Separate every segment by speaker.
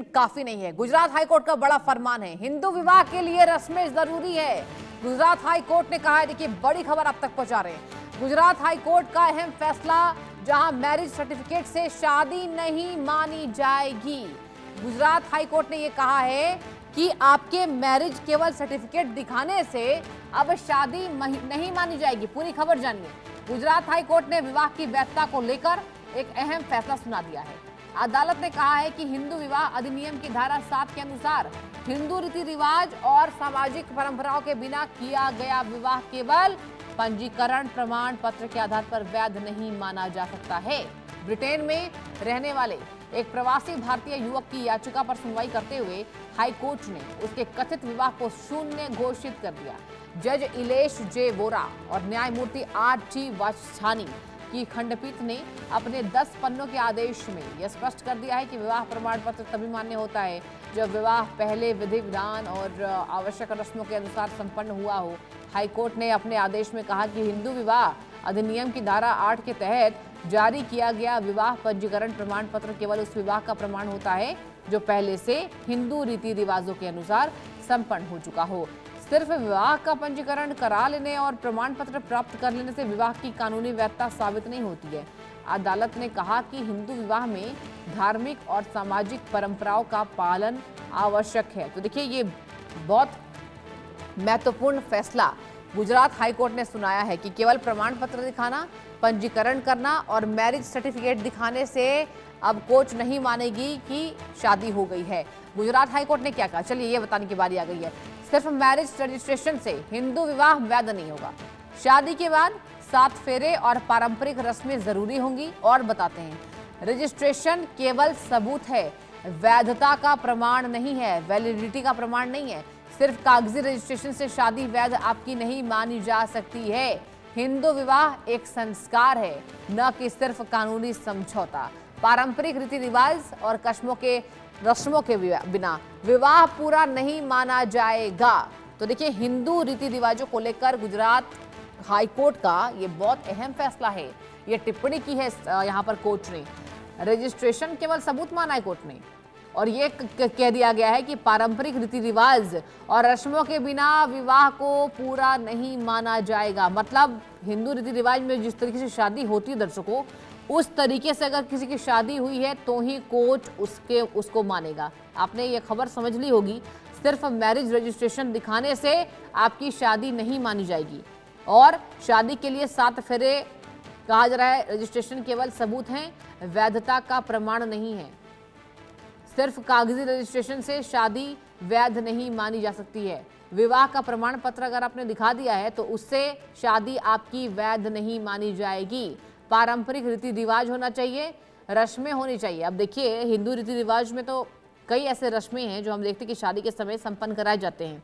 Speaker 1: Registration काफी नहीं है। गुजरात हाईकोर्ट का बड़ा फरमान है, हिंदू विवाह के लिए रस्में जरूरी है। गुजरात हाईकोर्ट ने कहा है, देखिए बड़ी खबर आप तक पहुंचा रहे हैं। गुजरात हाईकोर्ट का अहम फैसला, जहां मैरिज सर्टिफिकेट से शादी नहीं मानी जाएगी। गुजरात हाईकोर्ट ने यह कहा है कि आपके मैरिज केवल सर्टिफिकेट दिखाने से अब शादी नहीं मानी जाएगी। पूरी खबर जानिए। गुजरात हाईकोर्ट ने विवाह की वैधता को लेकर एक अहम फैसला सुना दिया है। अदालत ने कहा है कि हिंदू विवाह अधिनियम की धारा 7 के अनुसार हिंदू रीति रिवाज और सामाजिक परंपराओं के बिना किया गया विवाह केवल पंजीकरण प्रमाण पत्र के आधार पर वैध नहीं माना जा सकता है। ब्रिटेन में रहने वाले एक प्रवासी भारतीय युवक की याचिका पर सुनवाई करते हुए हाईकोर्ट ने उसके कथित विवाह को शून्य घोषित कर दिया। जज इलेश जे वोरा और न्यायमूर्ति आर.टी. वाछानी की खंडपीठ ने अपने 10 पन्नों के आदेश में यह स्पष्ट कर दिया है कि विवाह प्रमाण पत्र तभी मान्य होता है जब विवाह पहले विधि विधान और आवश्यक रस्मों के अनुसार संपन्न हुआ हो। हाईकोर्ट ने अपने आदेश में कहा कि हिंदू विवाह अधिनियम की धारा 8 के तहत जारी किया गया विवाह पंजीकरण प्रमाण पत्र केवल उस विवाह का प्रमाण होता है जो पहले से हिंदू रीति रिवाजों के अनुसार संपन्न हो चुका हो। सिर्फ विवाह का पंजीकरण करा लेने और प्रमाण पत्र प्राप्त कर लेने से विवाह की कानूनी वैधता साबित नहीं होती है। अदालत ने कहा कि हिंदू विवाह में धार्मिक और सामाजिक परंपराओं का पालन आवश्यक है। तो देखिए, ये बहुत महत्वपूर्ण फैसला गुजरात हाईकोर्ट ने सुनाया है कि केवल प्रमाण पत्र दिखाना, पंजीकरण करना और मैरिज सर्टिफिकेट दिखाने से अब कोर्ट नहीं मानेगी कि शादी हो गई है। गुजरात हाईकोर्ट ने क्या कहा, चलिए ये बताने की बारी आ गई है। सिर्फ मैरिज रजिस्ट्रेशन से हिंदू विवाह वैध नहीं होगा। शादी के बाद 7 फेरे और पारंपरिक रस्में जरूरी होंगी। और बताते हैं, रजिस्ट्रेशन केवल सबूत है, वैधता का प्रमाण नहीं है, वैलिडिटी का प्रमाण नहीं है। सिर्फ कागजी रजिस्ट्रेशन से शादी वैध आपकी नहीं मानी जा सकती है। हिंदू विवाह एक संस्कार है, न कि सिर्फ कानूनी समझौता। पारंपरिक रीति रिवाज और रस्मों के बिना विवाह पूरा नहीं माना जाएगा। तो देखिए, हिंदू रीति रिवाजों को लेकर गुजरात हाईकोर्ट का ये बहुत अहम फैसला है। ये टिप्पणी की है यहाँ पर कोर्ट ने। रजिस्ट्रेशन केवल सबूत माना है कोर्ट ने, और ये कह दिया गया है कि पारंपरिक रीति रिवाज और रस्मों के बिना विवाह को पूरा नहीं माना जाएगा। मतलब हिंदू रीति रिवाज में जिस तरीके से शादी होती है दर्शकों, उस तरीके से अगर किसी की शादी हुई है तो ही कोर्ट उसको मानेगा। आपने ये खबर समझ ली होगी। सिर्फ मैरिज रजिस्ट्रेशन दिखाने से आपकी शादी नहीं मानी जाएगी। और शादी के लिए 7 फेरे कहा जा रहा है, रजिस्ट्रेशन केवल सबूत हैं, वैधता का प्रमाण नहीं है। सिर्फ कागजी रजिस्ट्रेशन से शादी वैध नहीं मानी जा सकती है। विवाह का प्रमाण पत्र अगर आपने दिखा दिया है तो उससे शादी आपकी वैध नहीं मानी जाएगी। पारंपरिक रीति रिवाज होना चाहिए, रस्में होनी चाहिए। अब देखिए, हिंदू रीति रिवाज में तो कई ऐसे रस्में हैं जो हम देखते हैं कि शादी के समय संपन्न कराए जाते हैं,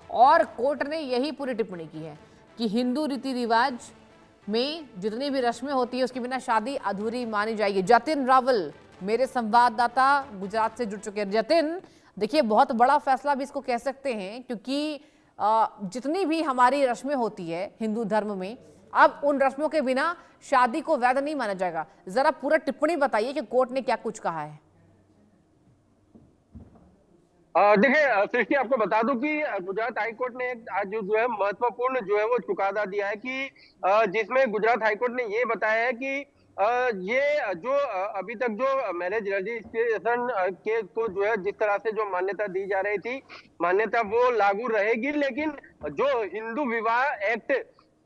Speaker 1: और कोर्ट ने यही पूरी टिप्पणी की है कि हिंदू रीति रिवाज में जितनी भी रस्में होती है उसके बिना शादी अधूरी मानी जाएगी। जतिन रावल मेरे संवाददाता गुजरात से जुड़ चुके हैं। जतिन, देखिए बहुत बड़ा फैसला भी इसको कह सकते हैं, क्योंकि जितनी भी हमारी रस्में होती है हिंदू धर्म में, अब उन रस्मों के बिना शादी को वैध नहीं माना जाएगा। जरा पूरा टिप्पणी बताइए कि कोर्ट ने क्या कुछ कहा है।
Speaker 2: देखिए सृष्टि, आपको बता दूं कि गुजरात हाईकोर्ट ने आज जो है महत्वपूर्ण जो है वो चुकादा दिया है कि जिसमें गुजरात हाईकोर्ट ने ये बताया है कि ये जो अभी तक जो मैरिज रजिस्ट्रेशन के को जो है जिस तरह से जो मान्यता दी जा रही थी, मान्यता वो लागू रहेगी, लेकिन जो हिंदू विवाह एक्ट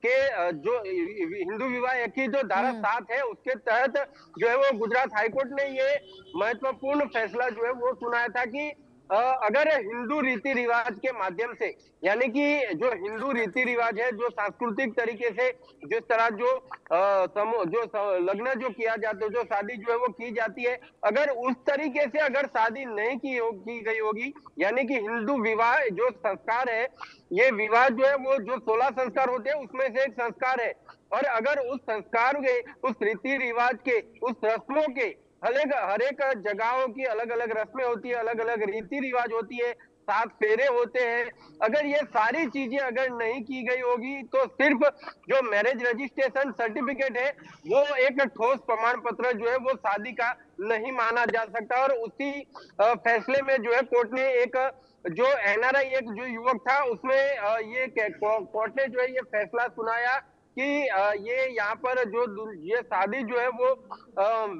Speaker 2: के जो हिंदू विवाह एक्ट की जो धारा 7 है उसके तहत जो है वो गुजरात हाईकोर्ट ने ये महत्वपूर्ण फैसला जो है वो सुनाया था कि अगर हिंदू रीति रिवाज के माध्यम से, यानी कि जो हिंदू रीति रिवाज है, जो सांस्कृतिक तरीके से जिस तरह जो लग्न जो किया जाता है, जो शादी जो है वो की जाती है, अगर उस तरीके से अगर शादी नहीं की गई होगी, यानी कि हिंदू विवाह जो संस्कार है, ये विवाह जो है वो जो 16 संस्कार होते हैं उसमें से एक संस्कार है, और अगर उस संस्कार के, उस रीति रिवाज के, उस रस्मों के हर एक जगहों की अलग अलग रस्में होती है, अलग अलग रीति रिवाज होती है, 7 फेरे होते हैं, अगर ये सारी चीजें अगर नहीं की गई होगी तो सिर्फ जो मैरिज रजिस्ट्रेशन सर्टिफिकेट है वो एक ठोस प्रमाण पत्र जो है वो शादी का नहीं माना जा सकता। और उसी फैसले में जो है कोर्ट ने एक जो एनआरआई एक जो युवक था उसमें ये कोर्ट ने जो है ये फैसला सुनाया कि ये यहाँ पर जो ये शादी जो है वो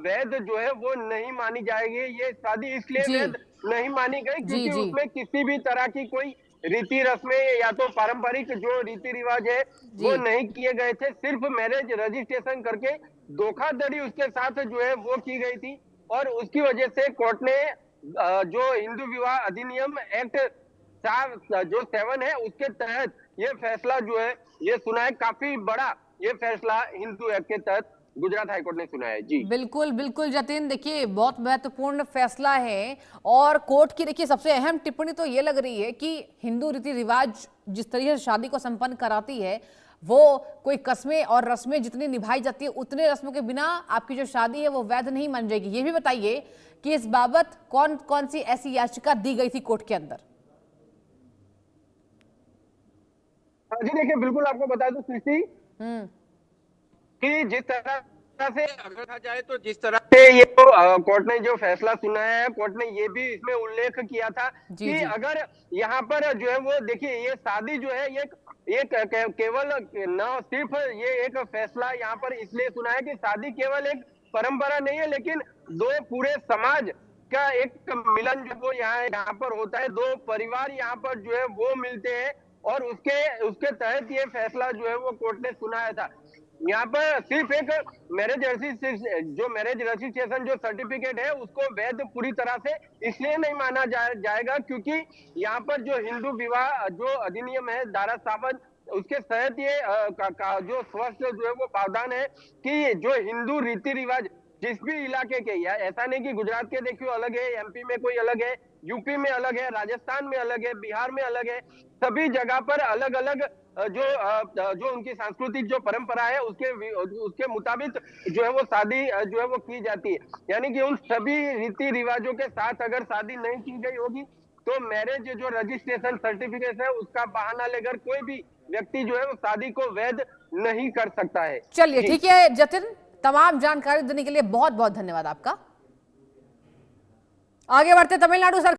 Speaker 2: वैध जो है वो नहीं मानी जाएगी। ये शादी इसलिए
Speaker 1: जी
Speaker 2: वैध नहीं मानी गई
Speaker 1: जी
Speaker 2: क्योंकि
Speaker 1: जी
Speaker 2: उसमें किसी भी तरह की कोई रीति रस्में या तो पारंपरिक जो रीति रिवाज है वो
Speaker 1: जी
Speaker 2: नहीं किए गए थे। सिर्फ मैरिज रजिस्ट्रेशन करके धोखाधड़ी उसके साथ जो है वो की गई थी। और उसकी वजह से कोर्ट ने जो हिंदू विवाह अधिनियम एक्ट 7 है उसके तहत ये फैसला जो है ये सुना है। काफी बड़ा ये फैसला हिंदू एक्ट के तहत गुजरात हाईकोर्ट ने सुना है। जी
Speaker 1: बिल्कुल बिल्कुल जतिन, देखिए बहुत महत्वपूर्ण फैसला है। और कोर्ट की देखिए सबसे अहम टिप्पणी तो ये लग रही है कि हिंदू रीति रिवाज जिस तरीके से शादी को संपन्न कराती है वो कोई कस्में और रस्में जितनी निभाई जाती है उतने रस्मों के बिना आपकी जो शादी है वो वैध नहीं मान जाएगी। ये भी बताइए कि इस बाबत कौन कौन सी ऐसी याचिका दी गई थी कोर्ट के अंदर?
Speaker 2: हाँ जी, देखिए बिल्कुल आपको बता दूं सृष्टि
Speaker 1: हम्म
Speaker 2: कि जिस तरह से अगर कहा जाए तो जिस तरह से ये तो कोर्ट ने जो फैसला सुनाया है कोर्ट ने ये भी इसमें उल्लेख किया था
Speaker 1: जी
Speaker 2: कि
Speaker 1: जी
Speaker 2: अगर यहाँ पर जो है वो देखिए ये शादी जो है ये केवल न सिर्फ ये एक फैसला यहाँ पर इसलिए सुना है कि शादी केवल एक परंपरा नहीं है लेकिन दो पूरे समाज का एक मिलन जो वो यहाँ पर होता है। दो परिवार यहाँ पर जो है वो मिलते हैं और उसके तहत ये फैसला जो है वो कोर्ट ने सुनाया था। यहाँ पर सिर्फ एक मैरिज रजिस्ट्रेशन जो सर्टिफिकेट है उसको वैध पूरी तरह से इसलिए नहीं माना जाएगा क्योंकि यहाँ पर जो हिंदू विवाह जो अधिनियम है धारा 7 उसके तहत ये जो स्पष्ट जो है वो प्रावधान है कि जो हिंदू रीति रिवाज जिस भी इलाके के, या ऐसा नहीं कि गुजरात के देखियो अलग है, एमपी में कोई अलग है, यूपी में अलग है, राजस्थान में अलग है, बिहार में अलग है, सभी जगह पर अलग अलग जो उनकी सांस्कृतिक जो परंपरा है उसके मुताबिक जो है वो शादी जो है वो की जाती है। यानी कि उन सभी रीति रिवाजों के साथ अगर शादी नहीं की गई होगी तो मैरिज जो रजिस्ट्रेशन सर्टिफिकेट है उसका बहाना लेकर कोई भी व्यक्ति जो है वो शादी को वैध नहीं कर सकता है।
Speaker 1: चलिए ठीक है जतिन, तमाम जानकारी देने के लिए बहुत बहुत धन्यवाद आपका। आगे बढ़ते तमिलनाडु सरकार